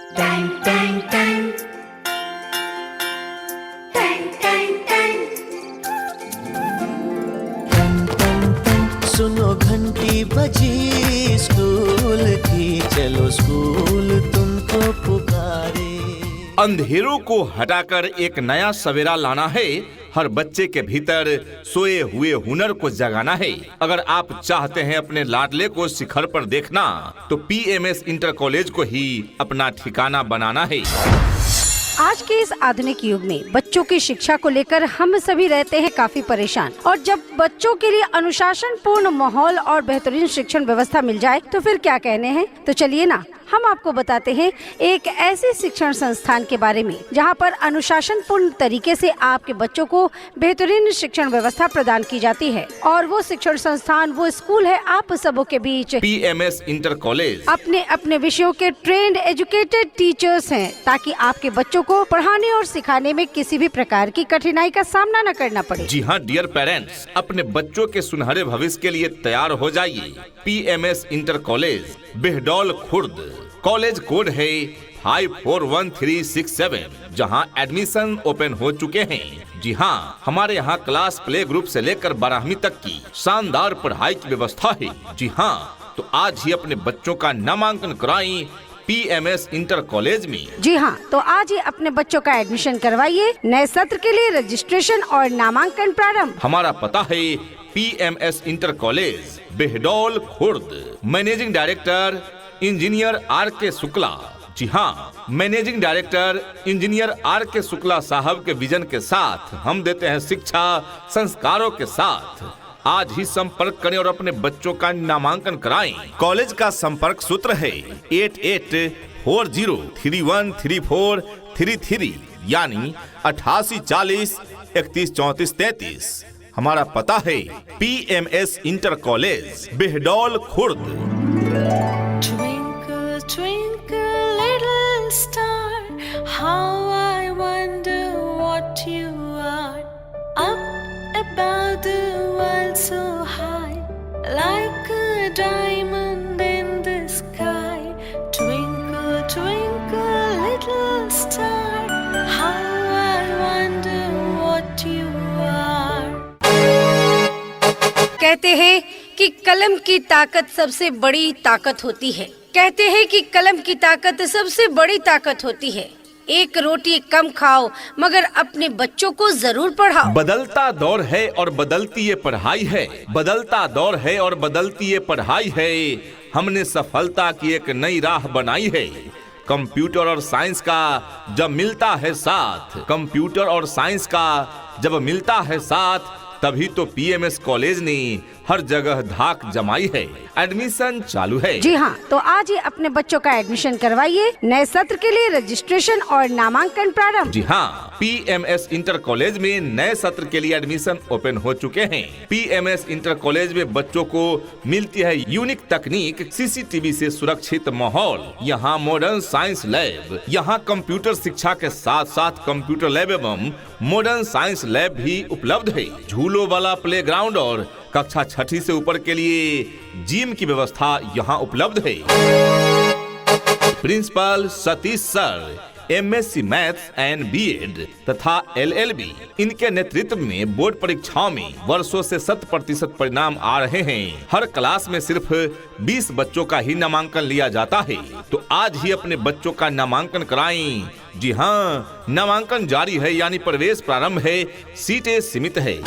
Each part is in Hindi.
Tang tang tang. Tang tang tang. सुनो घंटी बजी स्कूल की, चलो स्कूल तुमको पुकारे। अंधेरों को हटाकर एक नया सवेरा लाना है। हर बच्चे के भीतर सोए हुए हुनर को जगाना है। अगर आप चाहते हैं अपने लाडले को शिखर पर देखना, तो पीएमएस इंटर कॉलेज को ही अपना ठिकाना बनाना है। आज के इस आधुनिक युग में बच्चों की शिक्षा को लेकर हम सभी रहते हैं काफी परेशान, और जब बच्चों के लिए अनुशासन पूर्ण माहौल और बेहतरीन शिक्षण व्यवस्था मिल जाए तो फिर क्या कहने हैं। तो चलिए ना, हम आपको बताते हैं एक ऐसे शिक्षण संस्थान के बारे में जहां पर अनुशासन पूर्ण तरीके से आपके बच्चों को बेहतरीन शिक्षण व्यवस्था प्रदान की जाती है। और वो शिक्षण संस्थान, वो स्कूल है आप सबों के बीच पीएमएस इंटर कॉलेज। अपने अपने विषयों के ट्रेंड एजुकेटेड टीचर्स हैं, ताकि आपके बच्चों को पढ़ाने और सिखाने में किसी भी प्रकार की कठिनाई का सामना न करना पड़े। जी हाँ डियर पेरेंट्स, अपने बच्चों के सुनहरे भविष्य के लिए तैयार हो जाइए। PMS inter college, Behdaul Khurd. College code है 54137, जहां एडमिशन ओपन हो चुके हैं। जी हाँ, हमारे यहाँ क्लास प्ले ग्रुप से लेकर 12वीं तक की शानदार पढ़ाई की व्यवस्था है। जी हाँ, तो आज ही अपने बच्चों का नामांकन कराएं पीएमएस इंटर कॉलेज में। जी हाँ, तो आज ही अपने बच्चों का एडमिशन करवाइए। नए सत्र के लिए रजिस्ट्रेशन और नामांकन प्रारंभ। हमारा पता है PMS inter college, Behdaul Khurd. Managing director engineer R K Shukla. जी हाँ, managing director engineer R K Shukla साहब के विजन के साथ हम देते हैं शिक्षा संस्कारों के साथ। आज ही संपर्क करें और अपने बच्चों का नामांकन कराएं। कॉलेज का संपर्क सूत्र है 8840313433, यानी 8840313433। हमारा पता है PMS inter college, Behdaul Khurd. Twinkle, twinkle, little star, how I wonder what you are. Up above the world so high, like a diamond in the sky. Twinkle, twinkle, little star, how I wonder what you are. कहते हैं कि कलम की ताकत सबसे बड़ी ताकत होती है। कहते हैं कि कलम की ताकत सबसे बड़ी ताकत होती है। एक रोटी कम खाओ, मगर अपने बच्चों को जरूर पढ़ाओ। बदलता दौर है और बदलती ये पढ़ाई है। बदलता दौर है और बदलती ये पढ़ाई है। हमने सफलता की एक नई राह बनाई है। कंप्यूटर और साइंस का जब मिलता है साथ, कंप्यूटर और साइंस का जब मिलता है साथ, तभी तो पीएमएस कॉलेज ने हर जगह धाक जमाई है। एडमिशन चालू है। जी हाँ, तो आज ही अपने बच्चों का एडमिशन करवाइए। नए सत्र के लिए रजिस्ट्रेशन और नामांकन प्रारंभ। जी हाँ, पीएमएस इंटर कॉलेज में नए सत्र के लिए एडमिशन ओपन हो चुके हैं। पीएमएस इंटर कॉलेज में बच्चों को मिलती है यूनिक तकनीक, सीसीटीवी से सुरक्षित माहौल। यहाँ मॉडर्न साइंस लैब, यहाँ कंप्यूटर शिक्षा के साथ साथ कंप्यूटर लैब एवं मॉडर्न साइंस लैब भी उपलब्ध है। झूलों वाला प्लेग्राउंड और कक्षा 6ठी से ऊपर के लिए जिम की व्यवस्था यहाँ उपलब्ध है। Principal Satish sir, MSc maths and BEd तथा एलएलबी, इनके नेतृत्व में बोर्ड परीक्षाओं में वर्षों से 100% परिणाम आ रहे हैं। हर क्लास में सिर्फ 20 बच्चों का ही नामांकन लिया जाता है। तो आज ही अपने बच्चों का नामांकन कराएं। जी हाँ, नामांकन जारी है, यानी प्रवेश प्रारंभ है, सीटें सीमित है।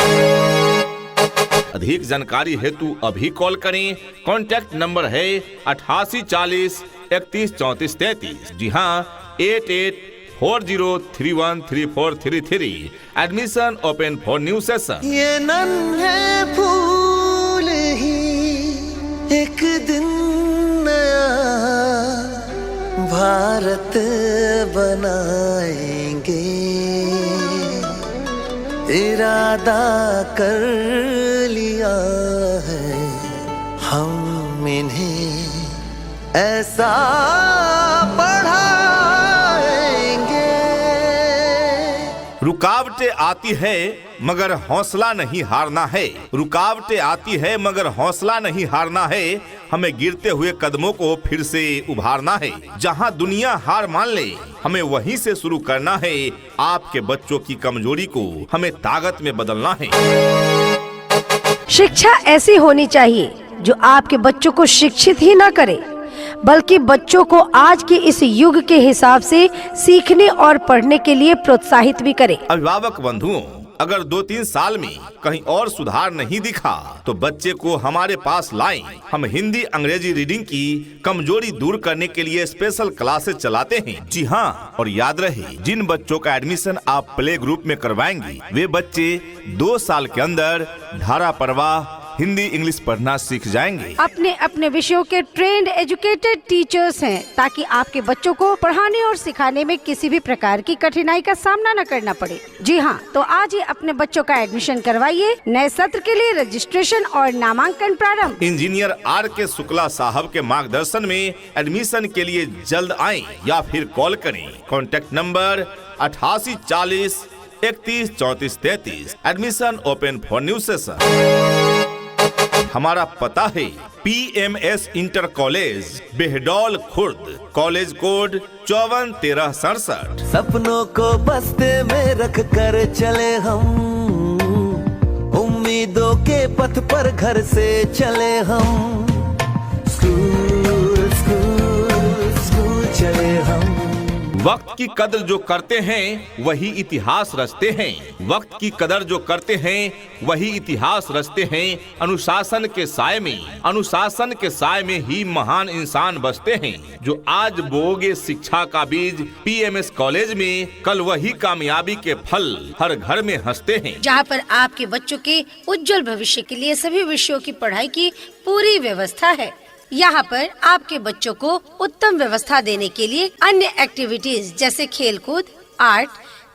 अधिक जानकारी हेतु अभी कॉल करें। कॉन्टैक्ट नंबर है 8840313433। जी हाँ, 8840313433। Admission open for new session. ये नन्हे फूल ही एक दिन नया भारत बनाएंगे। इरादा कर लिया है हम इन्हें ऐसा पढ़ाएंगे। रुकावटें आती है मगर हौसला नहीं हारना है। रुकावटें आती है मगर हौसला नहीं हारना है। हमें गिरते हुए कदमों को फिर से उभारना है। जहां दुनिया हार मान ले, हमें वहीं से शुरू करना है। आपके बच्चों की कमजोरी को हमें ताकत में बदलना है। शिक्षा ऐसी होनी चाहिए जो आपके बच्चों को शिक्षित ही न करे, बल्कि बच्चों को आज के इस युग के हिसाब से सीखने और पढ़ने के लिए प्रोत्साहित भी करे। अभिभावक बंधुओं, अगर 2-3 साल में कहीं और सुधार नहीं दिखा तो बच्चे को हमारे पास लाएं। हम हिंदी अंग्रेजी रीडिंग की कमजोरी दूर करने के लिए स्पेशल क्लासेस चलाते हैं। जी हाँ, और याद रहे, जिन बच्चों का एडमिशन आप प्ले ग्रुप में करवाएंगे वे बच्चे 2 साल के अंदर धारा प्रवाह हिंदी इंग्लिश पढ़ना सीख जाएंगे। अपने अपने विषयों के ट्रेंड एजुकेटेड टीचर्स हैं, ताकि आपके बच्चों को पढ़ाने और सिखाने में किसी भी प्रकार की कठिनाई का सामना न करना पड़े। जी हाँ, तो आज ही अपने बच्चों का एडमिशन करवाइए। नए सत्र के लिए रजिस्ट्रेशन और नामांकन प्रारंभ। Engineer R.K. शुक्ला साहब के मार्गदर्शन में एडमिशन के लिए जल्द आएं या फिर कॉल करें। Contact number 88 40 31 34 33। Admission open for new session. हमारा पता है PMS inter college, Behdaul Khurd. College code 541367। सपनों को बस्ते में रख कर चले हम, उम्मीदों के पथ पर घर से चले हम। स्कूल स्कूल स्कूल चले हम। वक्त की कदर जो करते हैं वही इतिहास रचते हैं। वक्त की कदर जो करते हैं वही इतिहास रचते हैं। अनुशासन के साए में ही महान इंसान बसते हैं। जो आज बोओगे शिक्षा का बीज PMS कॉलेज में, कल वही कामयाबी के फल हर घर में हंसते हैं। जहाँ पर आपके बच्चों के उज्जवल भविष्य के लिए सभी विषयों की पढ़ाई की पूरी व्यवस्था है। यहाँ पर आपके बच्चों को उत्तम व्यवस्था देने के लिए अन्य एक्टिविटीज जैसे खेलकूद, आर्ट,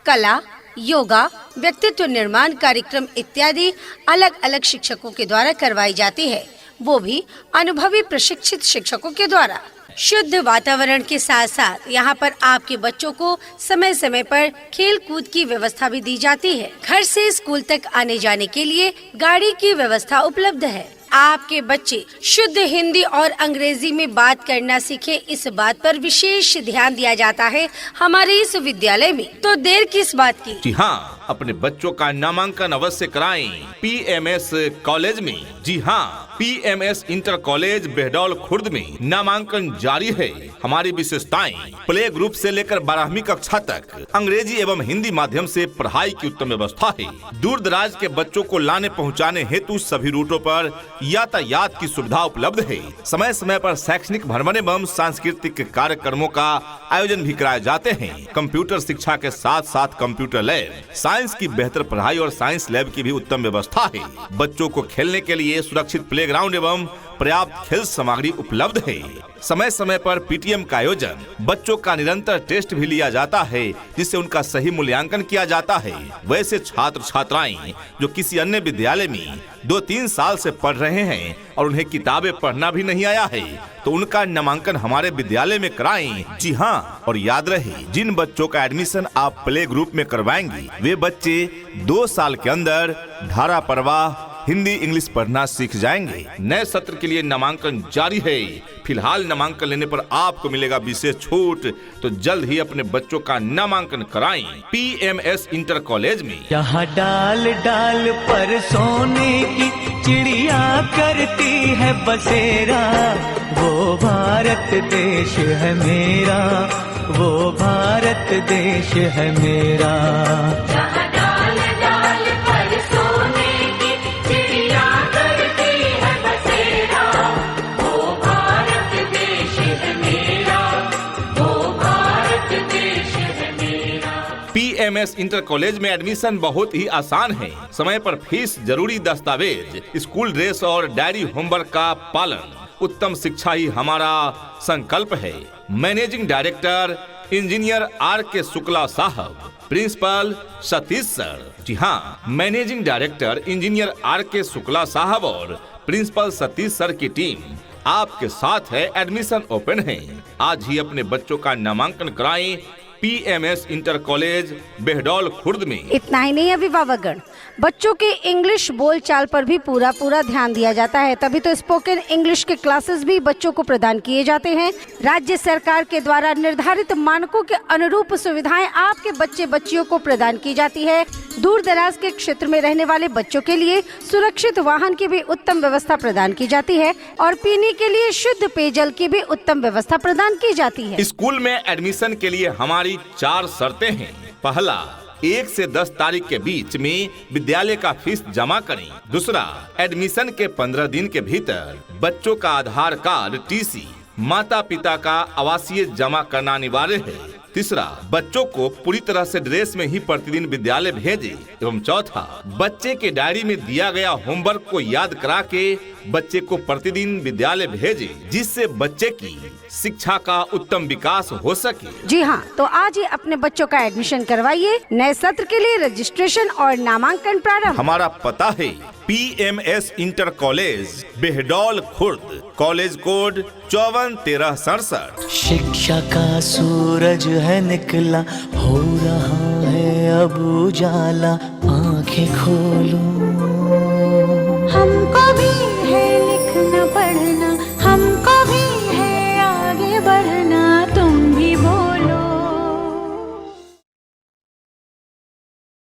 कला, योगा, व्यक्तित्व निर्माण कार्यक्रम इत्यादि अलग अलग शिक्षकों के द्वारा करवाई जाती है, वो भी अनुभवी प्रशिक्षित शिक्षकों के द्वारा। शुद्ध वातावरण के साथ साथ यहाँ पर आपके बच्चों को समय समय पर खेल कूद की व्यवस्था भी दी जाती है। घर से स्कूल तक आने जाने के लिए गाड़ी की व्यवस्था उपलब्ध है। आपके बच्चे शुद्ध हिंदी और अंग्रेजी में बात करना सीखे, इस बात पर विशेष ध्यान दिया जाता है हमारे इस विद्यालय में। तो देर किस बात की? जी हाँ, अपने बच्चों का नामांकन अवश्य कराएं PMS कॉलेज में। जी हाँ, PMS inter college Behdaul Khurd में नामांकन जारी है। हमारी विशेषताएं प्ले ग्रुप से लेकर 12वीं कक्षा तक अंग्रेजी एवं हिंदी माध्यम से पढ़ाई की उत्तम व्यवस्था है। दूर दराज के बच्चों को लाने पहुंचाने हेतु सभी रूटों पर यातायात की सुविधा उपलब्ध है। समय समय पर शैक्षणिक भ्रमण एवं सांस्कृतिक कार्यक्रमों का आयोजन भी कराए जाते हैं। कंप्यूटर शिक्षा के साथ साथ कंप्यूटर लैब, साइंस की बेहतर पढ़ाई और साइंस लैब की भी उत्तम व्यवस्था है। बच्चों को खेलने के लिए सुरक्षित प्लेग्राउंड एवं पर्याप्त खेल सामग्री उपलब्ध है। समय समय पर PTM का आयोजन, बच्चों का निरंतर टेस्ट भी लिया जाता है जिससे उनका सही मूल्यांकन किया जाता है। वैसे छात्र छात्राएं जो किसी अन्य विद्यालय में 2-3 साल से पढ़ रहे हैं और उन्हें किताबें पढ़ना भी नहीं आया है तो उनका नामांकन हमारे विद्यालय में कराएं। जी हाँ, और याद रहे, जिन बच्चों का एडमिशन आप प्ले ग्रुप में करवाएंगे वे बच्चे 2 साल के अंदर धारा प्रवाह हिंदी इंग्लिश पढ़ना सीख जाएंगे। नए सत्र के लिए नामांकन जारी है। फिलहाल नामांकन लेने पर आपको मिलेगा विशेष छूट, तो जल्द ही अपने बच्चों का नामांकन कराएं PMS इंटर कॉलेज में। यहाँ डाल डाल पर सोने की चिड़िया करती है बसेरा, वो भारत देश है मेरा, वो भारत देश है मेरा। PMS इंटर कॉलेज में एडमिशन बहुत ही आसान है। समय पर फीस, जरूरी दस्तावेज, स्कूल ड्रेस और डायरी होमवर्क का पालन, उत्तम शिक्षा ही हमारा संकल्प है। Managing director engineer R.K. Shukla साहब, प्रिंसिपल सतीश सर। जी हाँ, managing director engineer R.K. Shukla साहब और प्रिंसिपल सतीश सर की टीम आपके साथ है। एडमिशन ओपन है। आज ही अपने बच्चों का नामांकन कराएं PMS inter college Behdaul Khurd में। इतना ही नहीं अभिभावकगण, बच्चों के इंग्लिश बोलचाल पर भी पूरा ध्यान दिया जाता है। तभी तो स्पोकन इंग्लिश के क्लासेस भी बच्चों को प्रदान किए जाते हैं। राज्य सरकार के द्वारा निर्धारित मानकों के अनुरूप सुविधाएं आपके बच्चे बच्चियों को प्रदान की जाती है। दूर दराज के क्षेत्र में रहने वाले बच्चों के लिए सुरक्षित वाहन की भी उत्तम व्यवस्था प्रदान की जाती है और पीने के लिए शुद्ध पेयजल की भी उत्तम व्यवस्था प्रदान की जाती है। स्कूल में एडमिशन के लिए हमारी 4 शर्तें हैं। पहला, 1 से 10 तारीख के बीच में विद्यालय का फीस जमा करें। दूसरा, एडमिशन के 15 दिन के भीतर बच्चों का आधार कार्ड, TC, माता पिता का आवासीय जमा करना अनिवार्य है। तीसरा, बच्चों को पूरी तरह से ड्रेस में ही प्रतिदिन विद्यालय भेजें। एवं चौथा, बच्चे के डायरी में दिया गया होमवर्क को याद करा के बच्चे को प्रतिदिन विद्यालय भेजें, जिससे बच्चे की शिक्षा का उत्तम विकास हो सके। जी हाँ, तो आज ही अपने बच्चों का एडमिशन करवाइए। नए सत्र के लिए रजिस्ट्रेशन और नामांकन प्रारंभ। हमारा पता है PMS inter college Behdaul Khurd, college code 541367। शिक्षा का सूरज है निकला, हो रहा है अब उजाला, आंखें खोलो